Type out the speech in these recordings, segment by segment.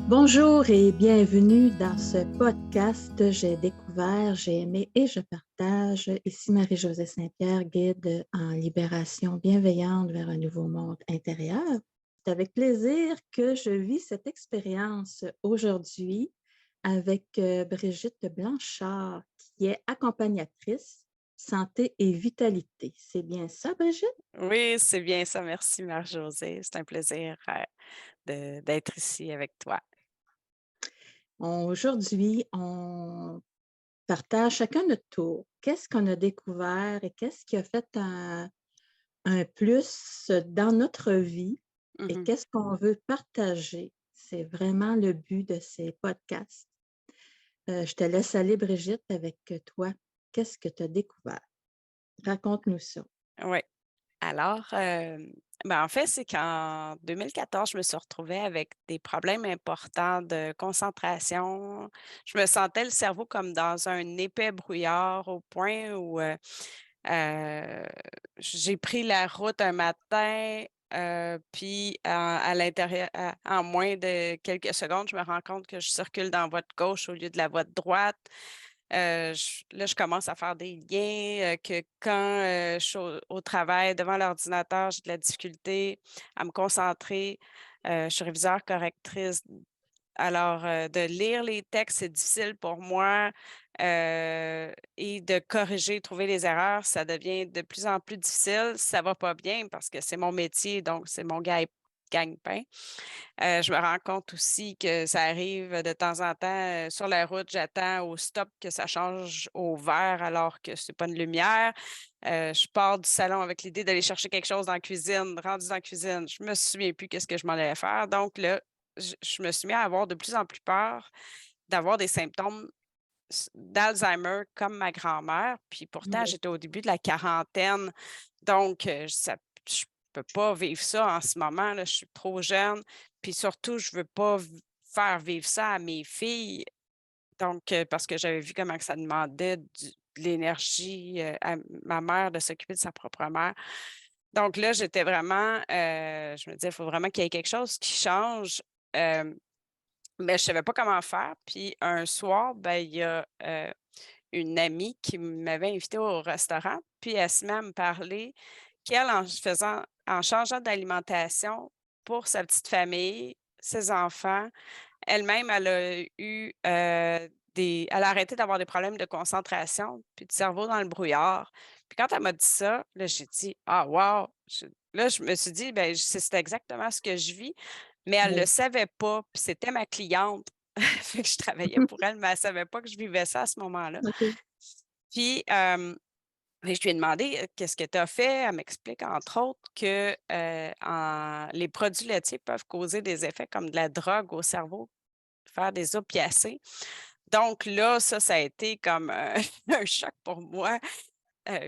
Bonjour et bienvenue dans ce podcast J'ai découvert, j'ai aimé et je partage. Ici Marie-Josée Saint-Pierre, guide en libération bienveillante vers un nouveau monde intérieur. C'est avec plaisir que je vis cette expérience aujourd'hui avec Brigitte Blanchard, qui est accompagnatrice santé et vitalité. C'est bien ça, Brigitte? Oui, c'est bien ça. Merci, Marie-Josée. C'est un plaisir, d'être ici avec toi. Aujourd'hui, on partage chacun notre tour. Qu'est-ce qu'on a découvert et qu'est-ce qui a fait un plus dans notre vie et Mmh. qu'est-ce qu'on veut partager? C'est vraiment le but de ces podcasts. Je te laisse aller, Brigitte, avec toi. Qu'est-ce que tu as découvert? Raconte-nous ça. Oui. Alors, en fait, c'est qu'en 2014, je me suis retrouvée avec des problèmes importants de concentration. Je me sentais le cerveau comme dans un épais brouillard au point où, heu, j'ai pris la route un matin, puis à l'intérieur en moins de quelques secondes, je me rends compte que je circule dans la voie de gauche au lieu de la voie de droite. Je commence à faire des liens, que quand, je suis au travail devant l'ordinateur, j'ai de la difficulté à me concentrer. Je suis réviseur correctrice, alors, de lire les textes, c'est difficile pour moi, et de corriger, trouver les erreurs, ça devient de plus en plus difficile. Ça va pas bien parce que c'est mon métier, donc c'est mon gagne-pain. Je me rends compte aussi que ça arrive de temps en temps, sur la route, j'attends au stop que ça change au vert alors que c'est pas une lumière. Je pars du salon avec l'idée d'aller chercher quelque chose dans la cuisine. Rendue dans la cuisine, je me souviens plus qu'est-ce que je m'en allais faire. Donc là, je me suis mis à avoir de plus en plus peur d'avoir des symptômes d'Alzheimer comme ma grand-mère. Puis pourtant, Oui. j'étais au début de la quarantaine. Donc, je peux pas vivre ça en ce moment, là. Je suis trop jeune. Puis surtout, je veux pas faire vivre ça à mes filles. Donc, parce que j'avais vu comment que ça demandait de l'énergie à ma mère de s'occuper de sa propre mère. Donc là, j'étais vraiment, je me disais, il faut vraiment qu'il y ait quelque chose qui change. Euh, mais je savais pas comment faire. Puis un soir, ben, il y a, une amie qui m'avait invitée au restaurant, puis elle se met à me parler qu'elle, en changeant d'alimentation pour sa petite famille, ses enfants, elle-même, elle a eu, elle a arrêté d'avoir des problèmes de concentration, puis de cerveau dans le brouillard. Puis quand elle m'a dit ça, là, j'ai dit: «Ah wow!» Là, je me suis dit: «Ben, c'est exactement ce que je vis», mais elle ne le Oui. savait pas, puis c'était ma cliente. Fait que je travaillais pour elle, mais elle ne savait pas que je vivais ça à ce moment-là. OK. Puis, mais je lui ai demandé: «Qu'est-ce que tu as fait?» Elle m'explique entre autres que, les produits laitiers peuvent causer des effets comme de la drogue au cerveau, faire des opiacés. Donc là, ça a été comme, un choc pour moi,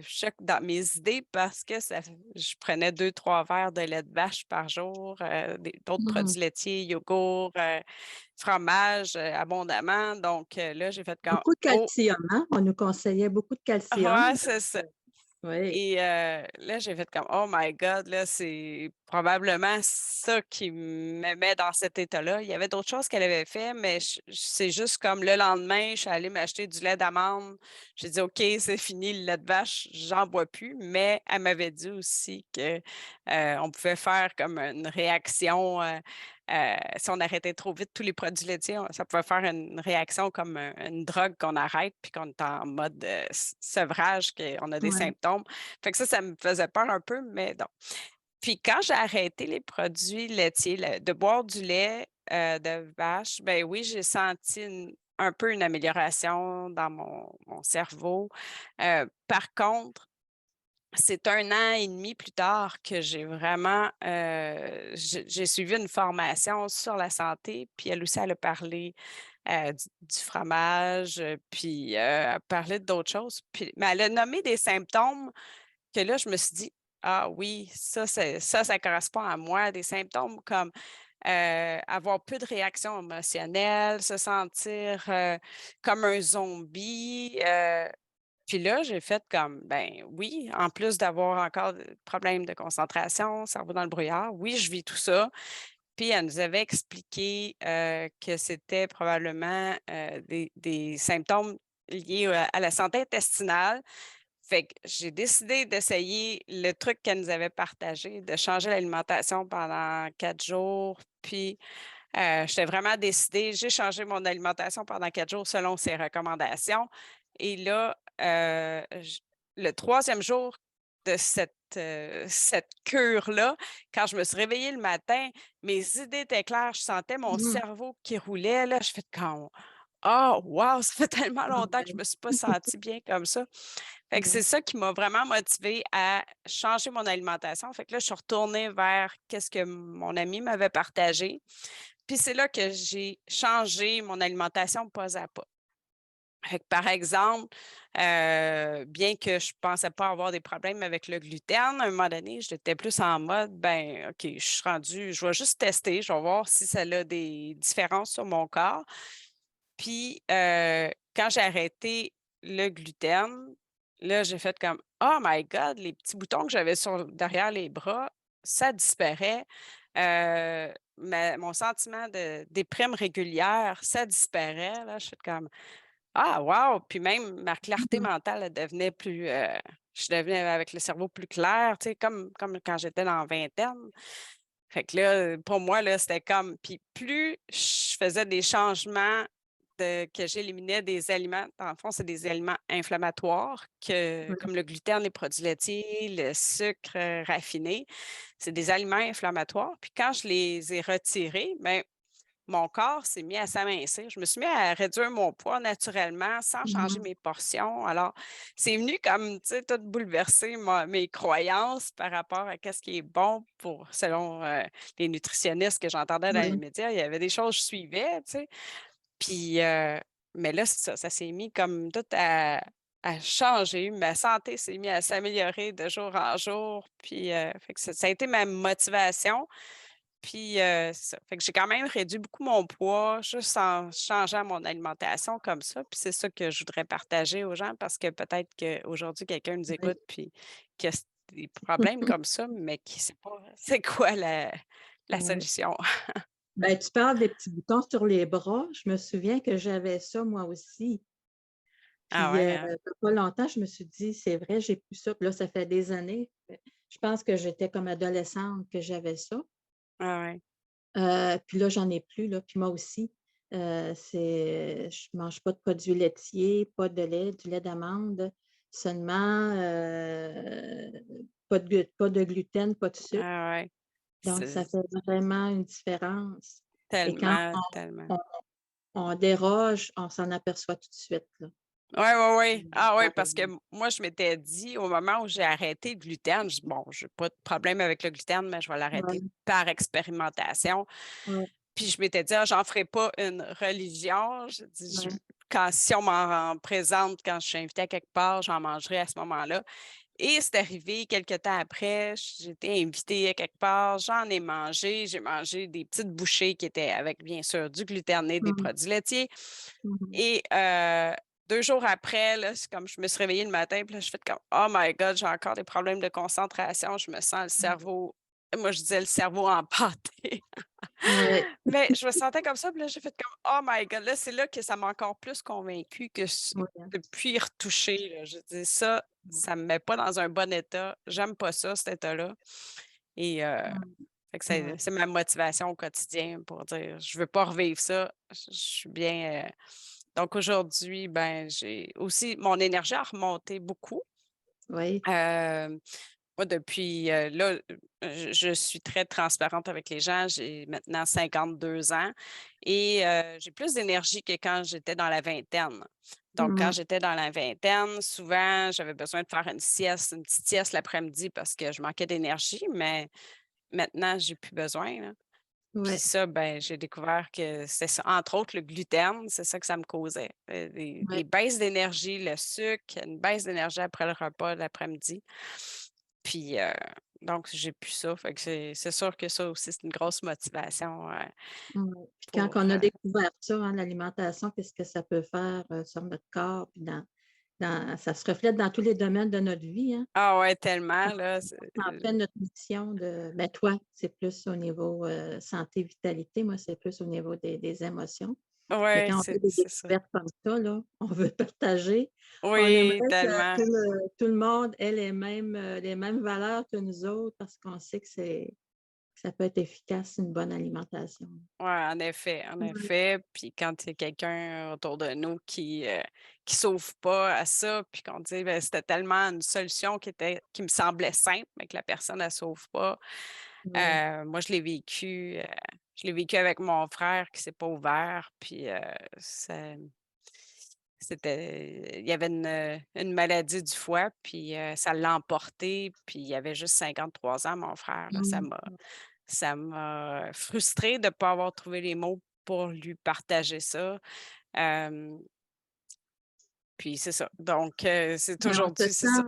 choc dans mes idées parce que je prenais 2 3 verres de lait de vache par jour, d'autres Mhm. produits laitiers, yogourt, fromage, abondamment. Donc là, j'ai fait comme: Beaucoup de «Oh!» calcium, hein? On nous conseillait beaucoup de calcium. Ouais, c'est ça. Oui. Et là, j'ai fait comme: «Oh my God, là, c'est probablement ça qui me met dans cet état-là». Il y avait d'autres choses qu'elle avait fait, mais c'est juste comme le lendemain, je suis allée m'acheter du lait d'amande. J'ai dit: «OK, c'est fini le lait de vache, j'en bois plus». Mais elle m'avait dit aussi que, on pouvait faire comme une réaction, si on arrêtait trop vite tous les produits laitiers, ça pouvait faire une réaction comme, une drogue qu'on arrête puis qu'on est en mode, sevrage, qu'on a des Ouais. symptômes. Fait que ça me faisait peur un peu, mais non. Puis quand j'ai arrêté les produits laitiers, de boire du lait, de vache, ben oui, j'ai senti un peu une amélioration dans mon cerveau. Par contre, c'est 1 an et demi plus tard que j'ai vraiment, j'ai suivi une formation sur la santé, puis elle aussi, elle a parlé, du fromage, puis, elle a parlé d'autres choses, puis mais elle a nommé des symptômes que là, je me suis dit: «Ah oui, ça correspond à moi». Des symptômes comme, avoir peu de réactions émotionnelles, se sentir, comme un zombie, puis là, j'ai fait comme, ben oui, en plus d'avoir encore des problèmes de concentration, cerveau dans le brouillard, oui, je vis tout ça. Puis elle nous avait expliqué, que c'était probablement, des symptômes liés, à la santé intestinale. Fait que j'ai décidé d'essayer le truc qu'elle nous avait partagé, de changer l'alimentation pendant 4 jours. Puis, j'étais vraiment décidée. J'ai changé mon alimentation pendant 4 jours selon ses recommandations et là, j le troisième jour de cette cure-là, quand je me suis réveillée le matin, mes idées étaient claires, je sentais mon Mmh. cerveau qui roulait là, je fais comme: «Ah wow, ça fait tellement Ah longtemps que je ouais. me suis pas sentie bien comme ça». Fait que c'est Ouais. ça qui m'a vraiment motivée à changer mon alimentation. Fait que là, je suis retournée vers qu'est-ce que mon ami m'avait partagé. Puis c'est là que j'ai changé mon alimentation pas à pas. Fait que par exemple, bien que je pensais pas avoir des problèmes avec le gluten, à un moment donné, j'étais plus en mode, ben, OK, je suis rendue, je vais juste tester, je vais voir si ça a des différences sur mon corps. Puis, quand j'ai arrêté le gluten, là, j'ai fait comme: «Oh my God!» Les petits boutons que j'avais sur derrière les bras, ça disparaît. Mon sentiment de déprime régulière, ça disparaît. Là, je fais comme: «Ah wow!» Puis même ma clarté Mmh. mentale, elle devenait plus, je devenais avec le cerveau plus clair, tu sais, comme quand j'étais dans la vingtaine. Fait que là, pour moi, là, c'était comme puis plus je faisais des changements que j'éliminais des aliments, dans le fond, c'est des aliments inflammatoires Ouais. comme le gluten, les produits laitiers, le sucre, raffiné, c'est des aliments inflammatoires. Puis quand je les ai retirés, ben, mon corps s'est mis à s'amincir. Je me suis mis à réduire mon poids naturellement sans changer Mmh. mes portions. Alors, c'est venu comme, tu sais, tout bouleverser mes croyances par rapport à qu'est-ce qui est bon pour selon, les nutritionnistes que j'entendais dans les Ouais. médias. Il y avait des choses que je suivais, tu sais. Puis, mais là, c'est ça, ça s'est mis comme tout à changer. Ma santé s'est mis à s'améliorer de jour en jour. Puis, fait que ça a été ma motivation. Puis, c'est ça. Fait que j'ai quand même réduit beaucoup mon poids juste en changeant mon alimentation comme ça. Puis c'est ça que je voudrais partager aux gens parce que peut-être qu'aujourd'hui, quelqu'un nous Ouais. écoute puis qui a des problèmes comme ça, mais qui ne sait pas c'est quoi la Ouais. solution. Ben, tu parles des petits boutons sur les bras. Je me souviens que j'avais ça moi aussi. Ah Puis, ouais, il hein? y a pas longtemps, je me suis dit: «C'est vrai, j'ai plus ça». Puis là, ça fait des années. Je pense que j'étais comme adolescente que j'avais ça. Ah ouais. Puis là, j'en ai plus, là. Puis moi aussi, je mange pas de produits laitiers, pas de lait, du lait d'amande seulement, pas de gluten, pas de sucre. Ah ouais. Donc ça C'est fait vraiment une différence et quand tellement, tellement. on on déroge, on s'en aperçoit tout de suite, là. Ouais, ouais, ouais. Ah Ça ouais, parce que réduit. moi, je m'étais dit au moment où j'ai arrêté le gluten, je dis: «Bon, j'ai pas de problème avec le gluten, mais je vais l'arrêter Ouais, par expérimentation». ouais, Puis je m'étais dit: «Ah, j'en ferai pas une religion». Je dis: «Je ouais. quand si on m'en présente, quand je suis invitée à quelque part, j'en mangerai à ce moment-là». Et c'est arrivé quelque temps après, j'ai été invitée à quelque part, j'en ai mangé, j'ai mangé des petites bouchées qui étaient avec bien sûr du gluten et des Mmh. produits laitiers Mmh. et 2 jours après, là, c'est comme je me suis réveillée le matin, puis là, je fais comme: «Oh my God, j'ai encore des problèmes de concentration, je me sens le cerveau», moi je disais: «Le cerveau empâté». Ouais, Mais je me sentais comme ça, puis là, j'ai fait comme: «Oh my God!» Là, c'est là que ça m'a encore plus convaincue que ouais, de plus y retoucher, là. Je dis: «Ça, ça me met pas dans un bon état. J'aime pas ça, cet état-là» et fait que ouais, c'est ma motivation au quotidien pour dire: «Je veux pas revivre ça. Je suis bien», donc aujourd'hui, ben, j'ai aussi mon énergie a remonté beaucoup. oui. Hem Moi, depuis, là, je suis très transparente avec les gens. J'ai maintenant 52 ans et j'ai plus d'énergie que quand j'étais dans la vingtaine. Donc quand Mmh. j'étais dans la vingtaine, souvent, j'avais besoin de faire une petite sieste l'après-midi parce que je manquais d'énergie, mais maintenant, j'ai plus besoin, là. Puis Ouais, ça, ben, j'ai découvert que c'est ça, entre autres le gluten, c'est ça que ça me causait, des ouais. baisses d'énergie, le sucre, une baisse d'énergie après le repas l'après-midi. Puis, donc j'ai plus ça, fait que c'est sûr que ça aussi, c'est une grosse motivation, Ouais. Puis quand pour, on a découvert ça, hein, l'alimentation, qu'est-ce que ça peut faire, sur notre corps, puis dans ça se reflète dans tous les domaines de notre vie, hein. Ah ouais, tellement là, En fait, notre mission toi, c'est plus au niveau, santé, vitalité. Moi, c'est plus au niveau des émotions. Mais ouais, quand on fait des c'est ça. découvertes comme ça, là, on veut partager. On aimerait Oui, que tellement. tout le monde ait les mêmes valeurs que nous autres parce qu'on sait que ça peut être efficace, une bonne alimentation. Ouais, en effet, en Ouais. effet. Puis quand il y a quelqu'un autour de nous qui s'ouvre pas à ça, puis qu'on dit: «Ben, c'était tellement une solution qui me semblait simple, mais que la personne elle s'ouvre pas». Oui. Moi, je l'ai vécu avec mon frère qui s'est pas ouvert, puis, ça il y avait une maladie du foie, puis, ça l'a emporté, puis il avait juste 53 ans, mon frère, là. Mmh. Ça m'a frustrée de ne pas avoir trouvé les mots pour lui partager ça. Hem, Puis c'est ça. Donc, c'est Mais on se aujourd'hui, c'est ça.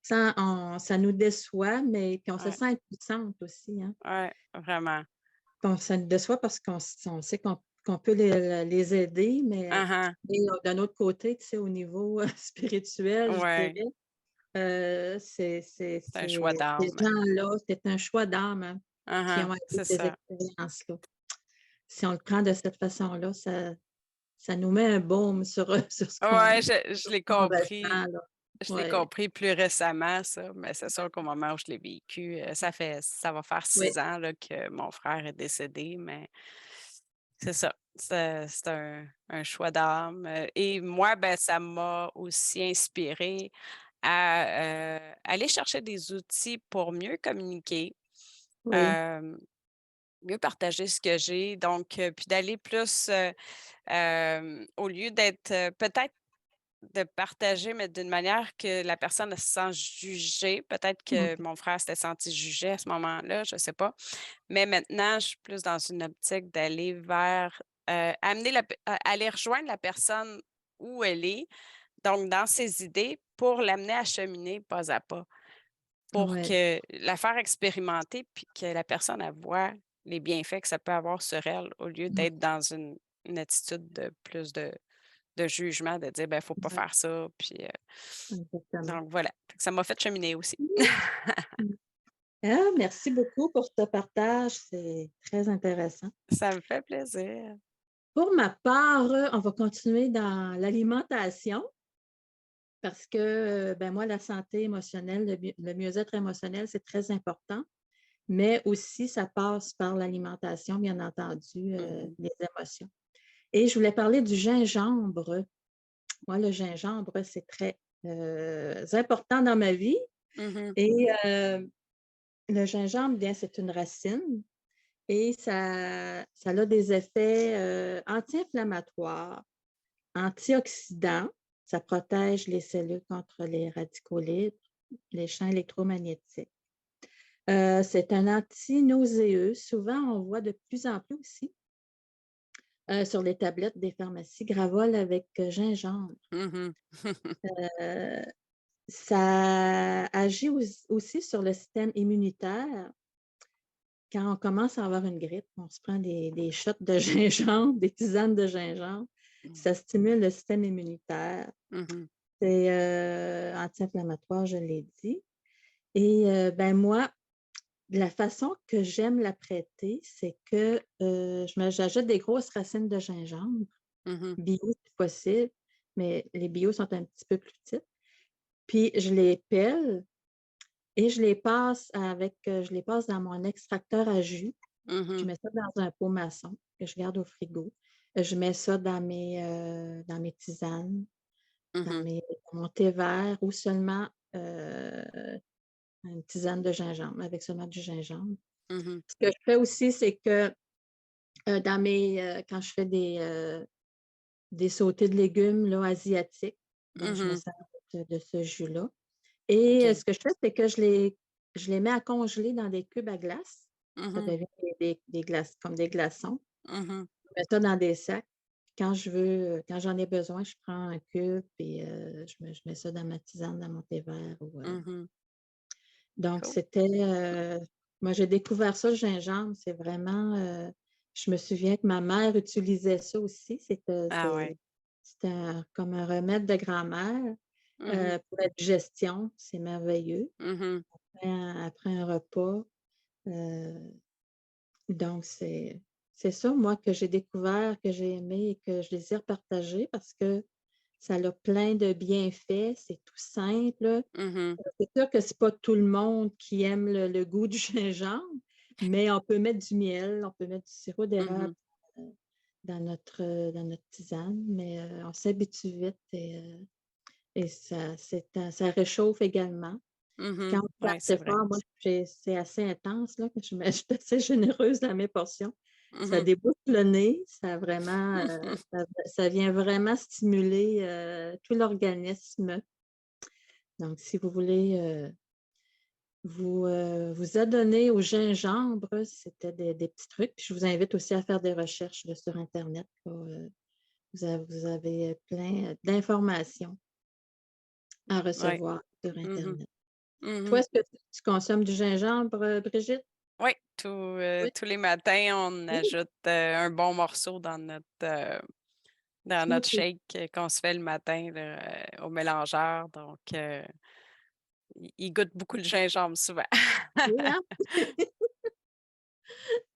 sent ça nous déçoit, mais puis on se Ouais, sent impuissante aussi, hein. ouais, vraiment. Bon, ça nous déçoit parce qu'on sait qu'on peut les aider, mais Hein, d'un autre côté, tu sais, au niveau, spirituel, je ouais, dirais, c'est un choix ces d'âme. gens-là, c'est un choix d'âme, hein, qui ont eu C'est ces ça. expériences-là. Si on le prend de cette façon-là, ça nous met un baume sur, sur Ouais, je sur l'ai ce qu'on compris. ressent, là. Je l'ai Ouais, compris plus récemment ça, mais c'est sûr qu'au moment où je l'ai vécu, ça va faire oui, 6 ans là que mon frère est décédé, mais c'est ça. C'est un choix d'âme, et moi, ben, ça m'a aussi inspirée à, aller chercher des outils pour mieux communiquer, oui, hem, mieux partager ce que j'ai donc puis d'aller plus, au lieu d'être, peut-être de partager, mais d'une manière que la personne se sent jugée. Peut-être que OK, mon frère s'était senti jugé à ce moment-là, je ne sais pas. Mais maintenant, je suis plus dans une optique d'aller vers, amener aller rejoindre la personne où elle est, donc dans ses idées, pour l'amener à cheminer pas à pas, pour ouais, que la faire expérimenter, puis que la personne, elle voit les bienfaits que ça peut avoir sur elle, au lieu mmh, d'être dans une attitude de plus de jugement, de dire: «Ben, faut pas ouais, faire ça», puis, exactement. donc voilà. Fait que ça m'a fait cheminer aussi. Mmh. Ah, merci beaucoup pour ce partage, c'est très intéressant. Ça me fait plaisir. Pour ma part, on va continuer dans l'alimentation parce que, ben, moi, la santé émotionnelle, le mieux-être émotionnel, c'est très important, mais aussi ça passe par l'alimentation, bien entendu, Mmh. les émotions. Et je voulais parler du gingembre. Moi, le gingembre, c'est très, important dans ma vie Mmh. et le gingembre, bien, c'est une racine et ça a des effets, anti-inflammatoires, antioxydants. Ça protège les cellules contre les radicaux libres, les champs électromagnétiques. C'est un anti-nauséeux. Souvent, on voit de plus en plus aussi, sur les tablettes des pharmacies, Gravol avec, gingembre. Mmh. Heu, Ça agit aussi sur le système immunitaire. Quand on commence à avoir une grippe, on se prend des shots de gingembre, des tisanes de gingembre. Ça stimule le système immunitaire. Mmh. C'est, anti-inflammatoire, je l'ai dit et ben, moi, la façon que j'aime la traiter, c'est que, j'achète des grosses racines de gingembre, Mmh. bio si possible, mais les bio sont un petit peu plus petites. Puis je les pèle et je les passe dans mon extracteur à jus. Je Mmh. mets ça dans un pot maçon que je garde au frigo. Je mets ça dans mes tisanes, Mmh. dans mon thé vert ou seulement, une tisane de gingembre, avec seulement du gingembre. Mmh. Ce que je fais aussi, c'est que, quand je fais des sautés de légumes là, asiatiques, ben, je me Mmh. sers de ce jus-là et OK. ce que je fais, c'est que je les mets à congeler dans des cubes à glace. Ça Mmh. devient des glaces comme des glaçons. Mmh. Je mets ça dans des sacs. Quand j'en ai besoin, je prends un cube et je mets ça dans ma tisane, dans mon thé vert Mmh. donc Cool. moi j'ai découvert ça, le gingembre, c'est vraiment, je me souviens que ma mère utilisait ça aussi, Ah ouais. comme un remède de grand-mère Mmh. pour la digestion. C'est merveilleux. Mmh. Après un repas. euh, donc, c'est ça, moi, que j'ai découvert, que j'ai aimé et que je désire partager parce que ça a plein de bienfaits. C'est tout simple. Mmh. C'est sûr que c'est pas tout le monde qui aime le goût du gingembre, mais on peut mettre du miel, on peut mettre du sirop d'érable Mmh. dans notre tisane, mais on s'habitue vite et ça réchauffe également. Puis Mmh. quand on fait Ouais, c'est assez vrai. fort, moi, c'est assez intense, là, que je suis assez généreuse dans mes portions. Ça Mmh. débouche le nez, ça vraiment, ça vient vraiment stimuler tout l'organisme. Donc, si vous voulez vous adonner au gingembre, c'était des petits trucs. Puis je vous invite aussi à faire des recherches là, sur Internet. Là, vous avez plein d'informations à Ouais. recevoir sur Mmh. Internet. Toi, Mmh. est-ce que tu consommes du gingembre, Brigitte? Oui, Oui. tous les matins, on Oui. ajoute, un bon morceau dans notre Oui, shake qu'on se fait le matin là, au mélangeur, donc il goûte beaucoup le gingembre souvent. oui, hein?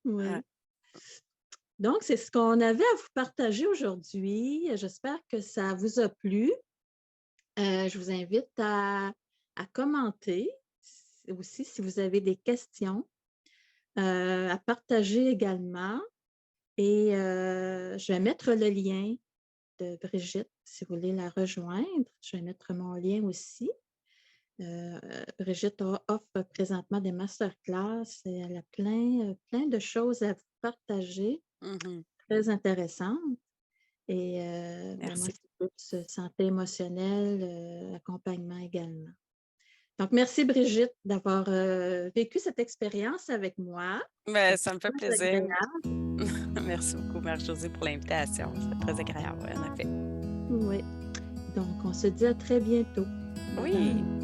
Ouais. Oui. Donc, c'est ce qu'on avait à vous partager aujourd'hui. J'espère que ça vous a plu. Je vous invite à commenter aussi si vous avez des questions, à partager également. Et je vais mettre le lien de Brigitte si vous voulez la rejoindre. Je vais mettre mon lien aussi. Euh, Brigitte offre présentement des masterclass et elle a plein de choses à vous partager, Mmh. très intéressantes. Et ben, moi, Merci. c'est plus santé émotionnelle, accompagnement également. Donc, merci Brigitte d'avoir vécu cette expérience avec moi. Mais C'était ça me fait très plaisir. agréable. Merci beaucoup, Marie-Josée, pour l'invitation. C'était très agréable, en effet. Oui. Donc, on se dit à très bientôt. Bye Oui. bye.